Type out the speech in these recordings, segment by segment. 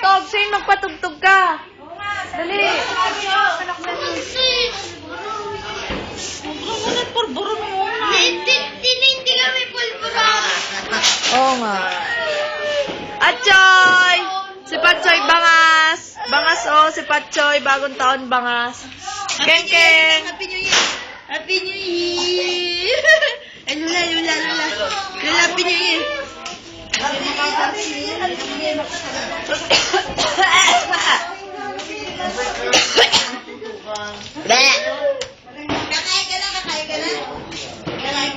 magpatugtog. Sino magpatugtog ka? Dali. Hindi kami pulburan. Oo nga. Atchoy! Si Patchoy Bangas. Bangas si Patchoy. Bagong taon Bangas. Keng Keng. Happy New Year. Happy New Year. Ay, Lula. Lula, Happy New Year. Kakain ka na?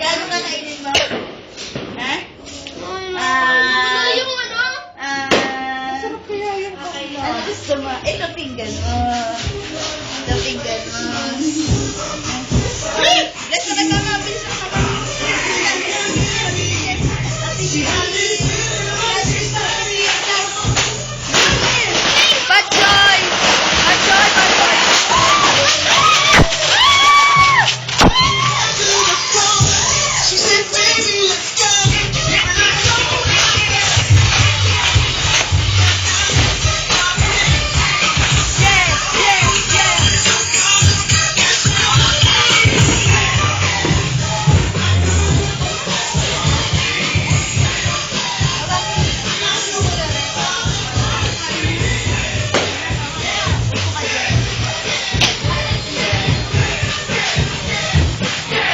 Anong kakainin mo? Ha? Yung ano? Masarap kaya yun. Ano gusto mo? Ito pinggan mo. Gusto ka tama, bilis na